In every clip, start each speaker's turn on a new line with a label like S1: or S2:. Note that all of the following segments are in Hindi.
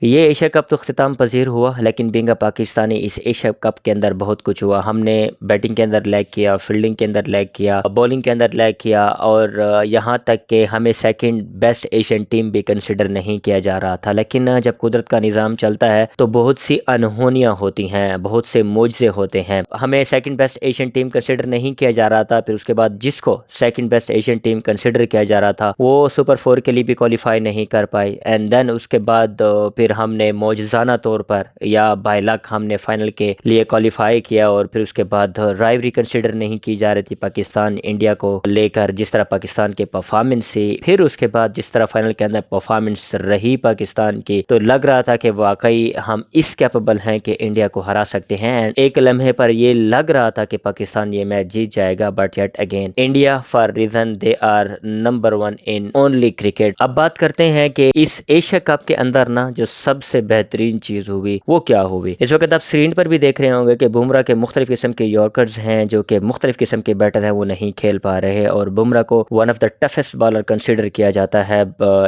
S1: ये एशिया कप तो अख्ताम पजीर हुआ, लेकिन बीइंग अ पाकिस्तानी इस एशिया कप के अंदर बहुत कुछ हुआ। हमने बैटिंग के अंदर लैग किया, फील्डिंग के अंदर लैग किया, बॉलिंग के अंदर लैग किया, और यहाँ तक कि हमें सेकंड बेस्ट एशियन टीम भी कंसिडर नहीं किया जा रहा था। लेकिन जब कुदरत का निज़ाम चलता है तो बहुत सी अनहोनियाँ होती हैं, बहुत से मुआवजे होते हैं। हमें second best Asian team consider नहीं किया जा रहा था, फिर उसके बाद जिसको second best Asian team consider किया जा रहा था वो सुपर 4 के लिए भी क्वालिफाई नहीं कर पाई। एंड देन उसके बाद फिर हमने मौजज़ाना तौर पर या बाय लक हमने फाइनल के लिए क्वालिफाई किया, और फिर उसके बाद राइवरी कंसिडर नहीं की जा रही थी पाकिस्तान इंडिया को लेकर, जिस तरह पाकिस्तान के परफॉर्मेंस से, फिर उसके बाद जिस तरह फाइनल के अंदर परफॉर्मेंस रही पाकिस्तान की, तो लग रहा था कि वाकई हम इस कैपेबल हैं कि इंडिया को हरा सकते हैं। एक लम्हे पर ये लग रहा था कि पाकिस्तान ये मैच जीत जाएगा, but yet again India for reason they are number 1 in only cricket. अब बात करते हैं कि इस एशिया कप के अंदर ना जो सबसे बेहतरीन चीज हुई वो क्या हुई। इस वक्त आप स्क्रीन पर भी देख रहे होंगे कि बुमराह के मुख्तलिफ किस्म के यॉर्कर्स हैं, जो कि मुख्तलिफ किस्म के बैटर हैं, वो नहीं खेल पा रहे, और बुमराह को one of the toughest bowler consider किया जाता है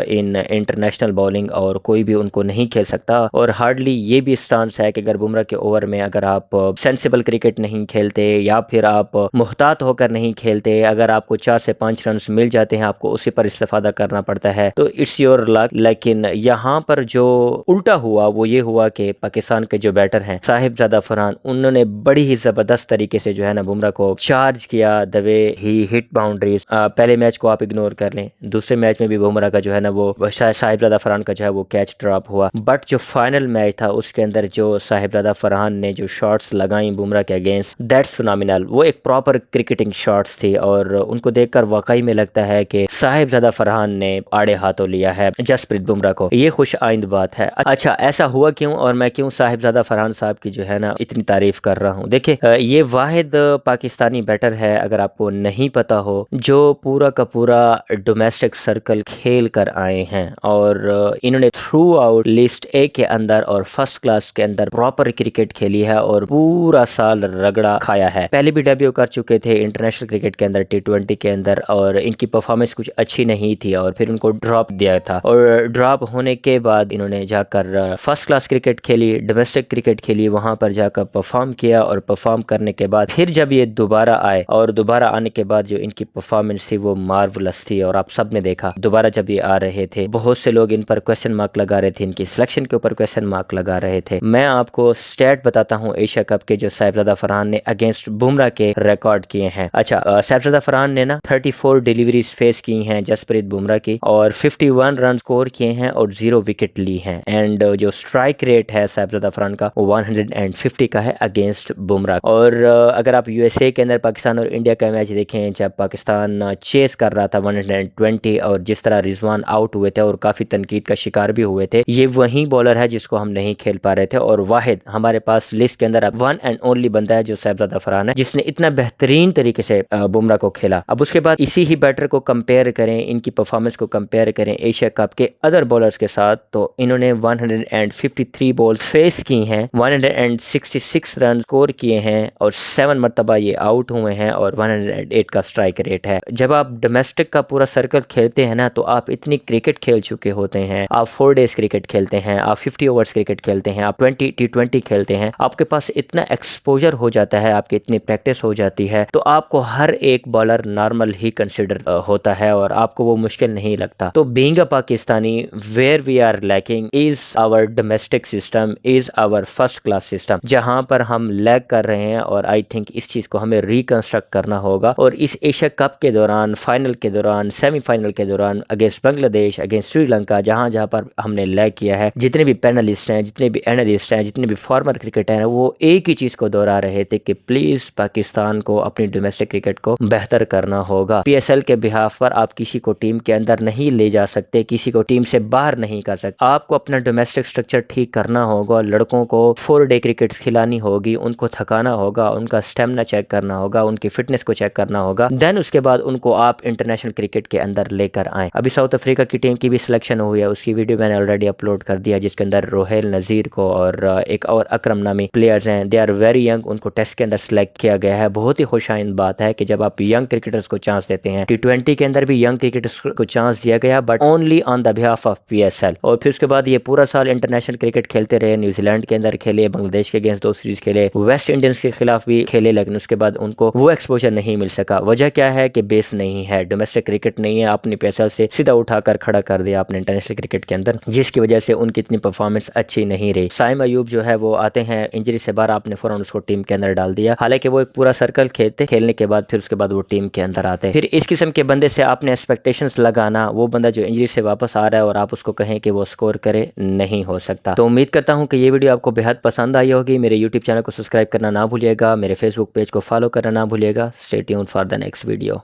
S1: इन इंटरनेशनल बॉलिंग, और कोई भी उनको नहीं खेल सकता। और हार्डली ये भी स्टांस है कि अगर बुमराह के ओवर में अगर आप सेंसिबल क्रिकेट नहीं खेलते या फिर आप मुहतात होकर नहीं खेलते, अगर आपको 4 से 5 रन मिल जाते हैं आपको उसी पर इस्तेफादा करना पड़ता है, तो इट्स योर लक। लेकिन यहाँ पर जो उल्टा हुआ वो ये हुआ कि पाकिस्तान के जो बैटर हैं साहिबजादा फरहान, उन्होंने बड़ी ही जबरदस्त तरीके से जो है ना बुमराह को चार्ज किया, the way he hit boundaries. पहले मैच को आप इग्नोर कर लें, दूसरे मैच में भी बुमराह का जो है ना वो साहिबजादा फरहान का जो है वो कैच ड्रॉप हुआ, बट जो फाइनल मैच था उसके अंदर जो साहिबजादा फरहान ने जो शॉट्स लगाई बुमराह के अगेंस्ट, दैट्स फिनोमिनल। वो एक प्रॉपर क्रिकेटिंग शॉट्स थी, और उनको देखकर वाकई में लगता है कि साहिबजादा फरहान ने आड़े हाथों लिया है जसप्रीत बुमराह को। ये खुश आइंद बात है। अच्छा, ऐसा हुआ क्यों, और मैं क्यों साहिबजादा फरहान साहब की जो है ना इतनी तारीफ कर रहा हूँ। देखिए, ये वाहिद पाकिस्तानी बैटर है, अगर आपको नहीं पता हो, जो पूरा का पूरा डोमेस्टिक सर्कल खेल कर आए हैं, और इन्होंने थ्रू आउट लिस्ट ए के अंदर और फर्स्ट क्लास के अंदर प्रॉपर क्रिकेट खेली है, और पूरा साल रगड़ा खाया है। पहले भी डेब्यू कर चुके थे इंटरनेशनल क्रिकेट के अंदर, T20 के अंदर, और इनकी परफॉर्मेंस कुछ अच्छी नहीं थी, और फिर उनको ड्रॉप दिया था, और ड्रॉप होने के बाद इन्होंने जाकर फर्स्ट क्लास क्रिकेट खेली, डोमेस्टिक क्रिकेट खेली, वहां पर जाकर परफॉर्म किया, और परफॉर्म करने के बाद फिर जब ये दोबारा आए, और दोबारा आने के बाद जो इनकी परफॉर्मेंस थी वो मार्वलस थी, और आप सब ने देखा दोबारा जब ये आ रहे थे बहुत से लोग इन पर क्वेश्चन मार्क लगा रहे थे, इनकी सिलेक्शन के ऊपर क्वेश्चन मार्क लगा रहे थे। मैं आपको स्टैट बताता हूँ एशिया कप के जो साहिबजादा फरहान ने अगेंस्ट बुमराह के रिकॉर्ड किए हैं। अच्छा, साहिबजादा फरहान ने ना 34 डिलीवरीज फेस की हैं जसप्रीत बुमराह की, और 51 रन स्कोर किए हैं, और 0 विकेट ली हैं। एंड जो स्ट्राइक रेट है साहिबजादा फरहान का वो 150 का है अगेंस्ट बुमराह। और अगर आप यूएसए के अंदर पाकिस्तान और इंडिया का मैच देखें, जब पाकिस्तान चेस कर रहा था 120, और जिस तरह रिजवान आउट हुए थे और काफ़ी तनकीद का शिकार भी हुए थे, ये वही बॉलर है जिसको हम नहीं खेल पा रहे थे, और वाहिद हमारे पास लिस्ट के अंदर वन एंड ओनली बंदा है जो साहिबजादा फरहान है, जिसने इतना बेहतरीन तरीके से बुमराह को खेला। अब उसके बाद इसी ही बैटर को कंपेयर करें, इनकी परफॉर्मेंस को कंपेयर करें एशिया कप के अदर बॉलर्स के साथ, तो इन्होंने 153 बॉल्स फेस की हैं, 166 रन स्कोर किए हैं, और 7 मरतबा ये आउट हुए हैं, और 108 का स्ट्राइक रेट है। जब आप डोमेस्टिक का पूरा सर्कल खेलते हैं ना, तो आप इतनी क्रिकेट खेल चुके होते हैं, आप 4 डेज क्रिकेट खेलते हैं, आप 50 ओवर्स क्रिकेट खेलते हैं, आप 20 T20 खेलते हैं, आपके पास इतना एक्सपोजर हो जाता है, आपकी इतनी प्रैक्टिस हो जाती है, तो आपको हर एक बॉलर नॉर्मल ही कंसिडर होता है, और आपको वो मुश्किल नहीं लगता। तो being a Pakistani, where we are lacking is our domestic system, is our first class system, जहां पर हम लैग कर रहे हैं, और आई थिंक इस चीज को हमें रिकंस्ट्रक्ट करना होगा। और इस एशिया कप के दौरान, फाइनल के दौरान, सेमीफाइनल के दौरान, अगेंस्ट बांग्लादेश, अगेंस्ट श्रीलंका, जहां जहां पर हमने लैग किया है, जितने भी पैनलिस्ट हैं, जितने भी एनालिस्ट हैं, जितने भी फॉर्मर क्रिकेटर हैं, वो एक ही चीज को दोहरा रहे थे कि प्लीज पाकिस्तान को अपनी डोमेस्टिक क्रिकेट को बेहतर करना होगा। PSL के बिहाफ पर आप किसी को टीम के अंदर नहीं ले जा सकते, किसी को टीम से बाहर नहीं कर सकते, आपको अपना डोमेस्टिक स्ट्रक्चर ठीक करना होगा, लड़कों को 4 डे क्रिकेट खिलानी होगी, उनको थकाना होगा, उनका स्टेमिना चेक करना होगा, उनकी फिटनेस को चेक करना होगा, देन उसके बाद उनको आप इंटरनेशनल क्रिकेट के अंदर लेकर आए। अभी साउथ अफ्रीका की टीम की भी सिलेक्शन हुई है, उसकी वीडियो मैंने ऑलरेडी अपलोड कर दिया, जिसके अंदर रोहेल नज़ीर को और एक और अकरम नामी प्लेयर्स हैं, दे आर वेरी यंग, उनको टेस्ट के अंदर सेलेक्ट किया गया है। बहुत ही खुशाइन बात है कि जब आप यंग क्रिकेटर्स को चांस देते हैं, T20 के अंदर भी यंग क्रिकेटर्स को चांस दिया गया, but only on the behalf of PSL। और फिर उसके बाद ये पूरा साल इंटरनेशनल क्रिकेट खेलते रहे, न्यूजीलैंड के अंदर खेले, बांग्लादेश के अगेंस्ट 2 सीरीज खेले, वेस्ट इंडीज के खिलाफ भी खेले, लेकिन उसके बाद उनको वो एक्सपोजर नहीं मिल सका। वजह क्या है कि बेस नहीं है, डोमेस्टिक क्रिकेट नहीं है, अपनी पैसा से सीधा उठाकर खड़ा कर दिया आपने इंटरनेशनल क्रिकेट के अंदर, जिसकी वजह से उनकी इतनी परफॉर्मेंस अच्छी नहीं रही। साइम अयूब जो है वो आते हैं इंजरी से बाहर, आपने फौरन उसको टीम के अंदर डाल दिया, हालांकि वो एक पूरा सर्कल खेलने के बाद फिर उसके बाद वो टीम के अंदर आते हैं। फिर इस किस्म के बंदे से आपने एक्सपेक्टेशंस लगाना, वो बंदा जो इंजरी से वापस आ रहा है और आप उसको कहें कि वो स्कोर करे, नहीं हो सकता। तो उम्मीद करता हूं कि ये वीडियो आपको बेहद पसंद आई होगी। मेरे यूट्यूब चैनल को सब्सक्राइब करना ना भूलिएगा, मेरे फेसबुक पेज को फॉलो करना ना भूलिएगा। Stay tuned for the next video.